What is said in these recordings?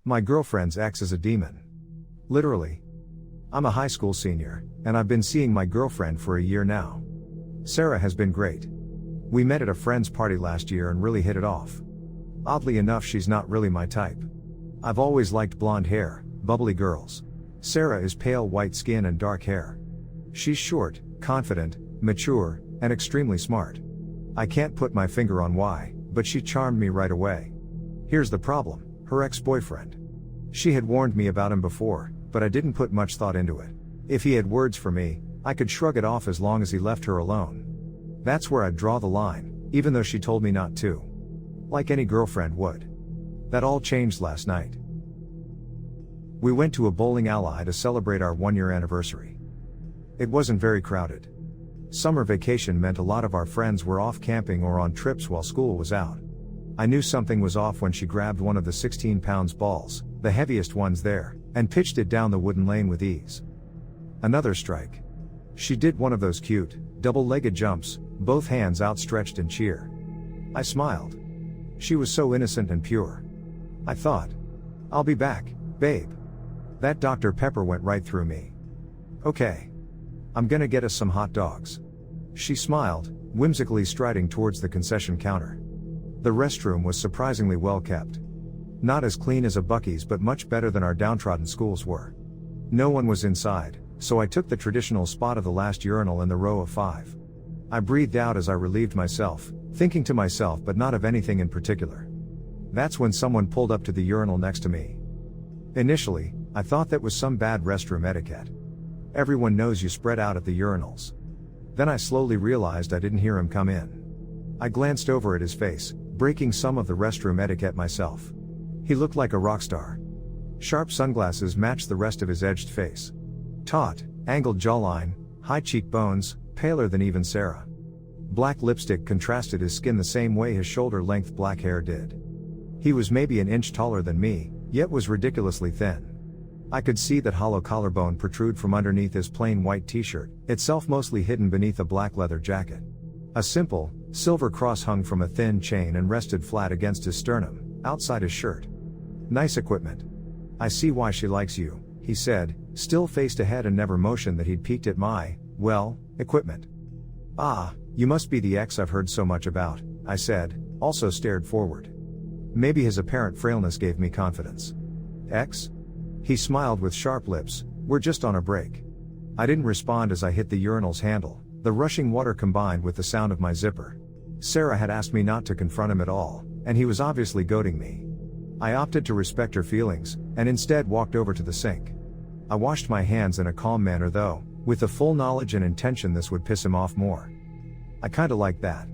My girlfriend's ex is a demon. Literally. I'm a high school senior, and I've been seeing my girlfriend for a year now. Sarah has been great. We met at a friend's party last year and really hit it off. Oddly enough, she's not really my type. I've always liked blonde hair, bubbly girls. Sarah is pale white skin and dark hair. She's short, confident, mature, and extremely smart. I can't put my finger on why, but she charmed me right away. Here's the problem, her ex-boyfriend. She had warned me about him before, but I didn't put much thought into it. If he had words for me, I could shrug it off as long as he left her alone. That's where I'd draw the line, even though she told me not to. Like any girlfriend would. That all changed last night. We went to a bowling alley to celebrate our 1-year anniversary. It wasn't very crowded. Summer vacation meant a lot of our friends were off camping or on trips while school was out. I knew something was off when she grabbed one of the 16-pound balls, the heaviest ones there, and pitched it down the wooden lane with ease. Another strike. She did one of those cute, double-legged jumps, both hands outstretched in cheer. I smiled. She was so innocent and pure. I thought, I'll be back, babe. That Dr. Pepper went right through me. Okay. I'm gonna get us some hot dogs. She smiled, whimsically striding towards the concession counter. The restroom was surprisingly well kept. Not as clean as a Buc-ee's, but much better than our downtrodden schools were. No one was inside, so I took the traditional spot of the last urinal in the row of 5. I breathed out as I relieved myself, thinking to myself but not of anything in particular. That's when someone pulled up to the urinal next to me. Initially, I thought that was some bad restroom etiquette. Everyone knows you spread out at the urinals. Then I slowly realized I didn't hear him come in. I glanced over at his face, breaking some of the restroom etiquette myself. He looked like a rock star. Sharp sunglasses matched the rest of his edged face. Taut, angled jawline, high cheekbones, paler than even Sarah. Black lipstick contrasted his skin the same way his shoulder-length black hair did. He was maybe an inch taller than me, yet was ridiculously thin. I could see that hollow collarbone protrude from underneath his plain white t-shirt, itself mostly hidden beneath a black leather jacket. A simple, silver cross hung from a thin chain and rested flat against his sternum, outside his shirt. Nice equipment. I see why she likes you, he said, still faced ahead and never motioned that he'd peeked at my, well, equipment. Ah, you must be the ex I've heard so much about, I said, also stared forward. Maybe his apparent frailness gave me confidence. Ex? He smiled with sharp lips, we're just on a break. I didn't respond as I hit the urinal's handle, the rushing water combined with the sound of my zipper. Sarah had asked me not to confront him at all, and he was obviously goading me. I opted to respect her feelings, and instead walked over to the sink. I washed my hands in a calm manner though, with the full knowledge and intention this would piss him off more. I kinda liked that.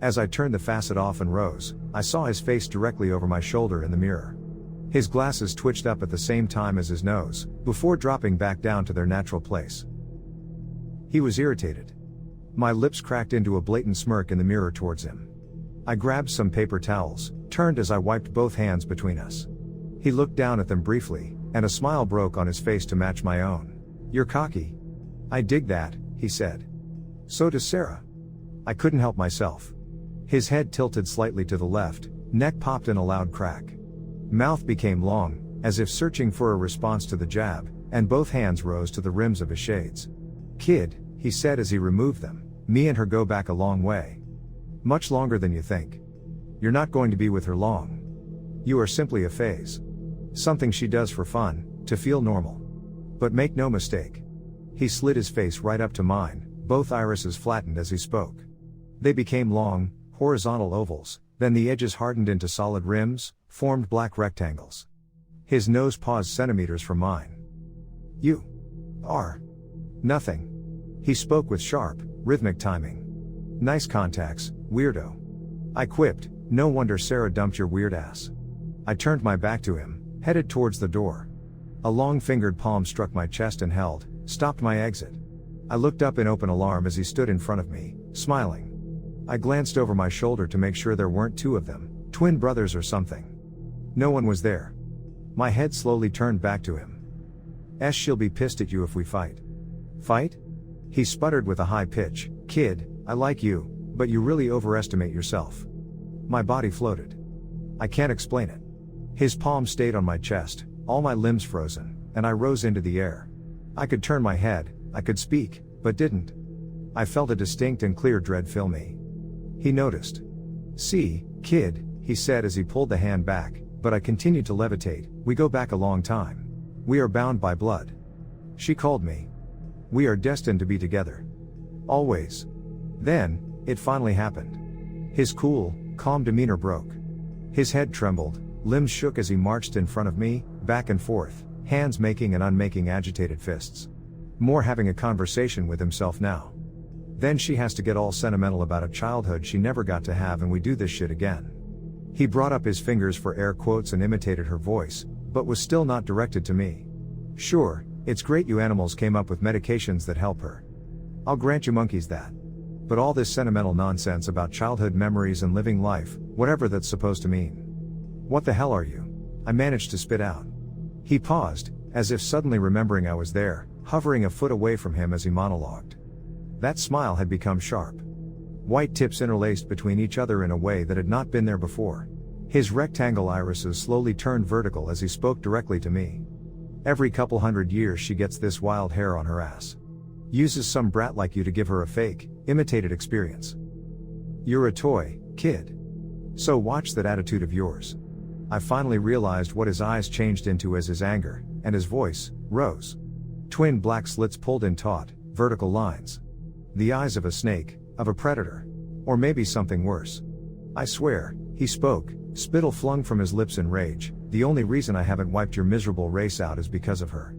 As I turned the faucet off and rose, I saw his face directly over my shoulder in the mirror. His glasses twitched up at the same time as his nose, before dropping back down to their natural place. He was irritated. My lips cracked into a blatant smirk in the mirror towards him. I grabbed some paper towels, turned as I wiped both hands between us. He looked down at them briefly, and a smile broke on his face to match my own. You're cocky. I dig that, he said. So does Sarah. I couldn't help myself. His head tilted slightly to the left, neck popped in a loud crack. Mouth became long, as if searching for a response to the jab, and both hands rose to the rims of his shades. Kid, he said as he removed them, me and her go back a long way. Much longer than you think. You're not going to be with her long. You are simply a phase. Something she does for fun, to feel normal. But make no mistake. He slid his face right up to mine, both irises flattened as he spoke. They became long, horizontal ovals, then the edges hardened into solid rims, formed black rectangles. His nose paused centimeters from mine. You are nothing. He spoke with sharp, rhythmic timing. Nice contacts, weirdo. I quipped, no wonder Sarah dumped your weird ass. I turned my back to him, headed towards the door. A long-fingered palm struck my chest and stopped my exit. I looked up in open alarm as he stood in front of me, smiling. I glanced over my shoulder to make sure there weren't two of them, twin brothers or something. No one was there. My head slowly turned back to him. She'll be pissed at you if we fight. Fight? He sputtered with a high pitch, kid, I like you, but you really overestimate yourself. My body floated. I can't explain it. His palm stayed on my chest, all my limbs frozen, and I rose into the air. I could turn my head, I could speak, but didn't. I felt a distinct and clear dread fill me. He noticed. "See, kid," he said as he pulled the hand back, but I continued to levitate. "We go back a long time. We are bound by blood." She called me. "We are destined to be together. Always." Then, it finally happened. His cool, calm demeanor broke. His head trembled, limbs shook as he marched in front of me, back and forth, hands making and unmaking agitated fists. More having a conversation with himself now. Then she has to get all sentimental about a childhood she never got to have, and we do this shit again. He brought up his fingers for air quotes and imitated her voice, but was still not directed to me. "Sure, it's great you animals came up with medications that help her. I'll grant you monkeys that. But all this sentimental nonsense about childhood memories and living life, whatever that's supposed to mean. What the hell are you?" I managed to spit out. He paused, as if suddenly remembering I was there, hovering a foot away from him as he monologued. That smile had become sharp. White tips interlaced between each other in a way that had not been there before. His rectangle irises slowly turned vertical as he spoke directly to me. "Every couple hundred years she gets this wild hair on her ass. Uses some brat like you to give her a fake, imitated experience. You're a toy, kid. So watch that attitude of yours." I finally realized what his eyes changed into as his anger, and his voice, rose. Twin black slits pulled in taut, vertical lines. The eyes of a snake, of a predator. Or maybe something worse. "I swear," he spoke, spittle flung from his lips in rage, "the only reason I haven't wiped your miserable race out is because of her.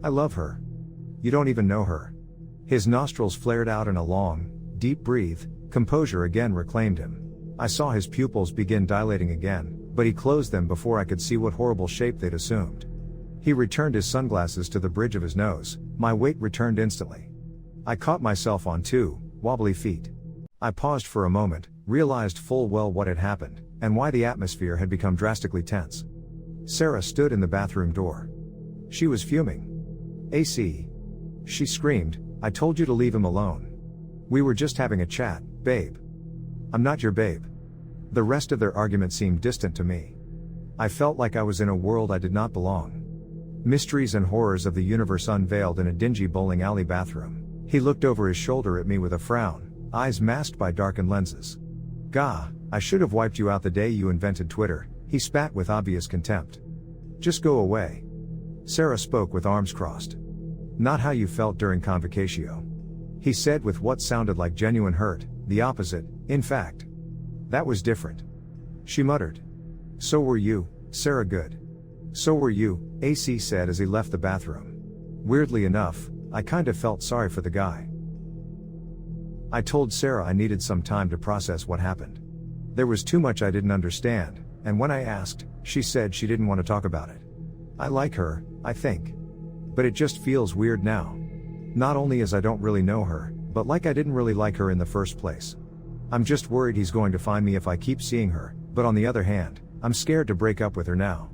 I love her. You don't even know her." His nostrils flared out in a long, deep breath. Composure again reclaimed him. I saw his pupils begin dilating again, but he closed them before I could see what horrible shape they'd assumed. He returned his sunglasses to the bridge of his nose. My weight returned instantly. I caught myself on 2 wobbly feet. I paused for a moment, realized full well what had happened, and why the atmosphere had become drastically tense. Sarah stood in the bathroom door. She was fuming. "AC. She screamed, "I told you to leave him alone. We were just having a chat, babe." "I'm not your babe." The rest of their argument seemed distant to me. I felt like I was in a world I did not belong. Mysteries and horrors of the universe unveiled in a dingy bowling alley bathroom. He looked over his shoulder at me with a frown, eyes masked by darkened lenses. "Gah, I should have wiped you out the day you invented Twitter," he spat with obvious contempt. "Just go away." Sarah spoke with arms crossed. "Not how you felt during convocatio," he said with what sounded like genuine hurt, the opposite, in fact. "That was different." She muttered. "So were you, Sarah Good." "So were you," AC said as he left the bathroom. Weirdly enough, I kind of felt sorry for the guy. I told Sarah I needed some time to process what happened. There was too much I didn't understand, and when I asked, she said she didn't want to talk about it. I like her, I think. But it just feels weird now. Not only as I don't really know her, but like I didn't really like her in the first place. I'm just worried he's going to find me if I keep seeing her, but on the other hand, I'm scared to break up with her now.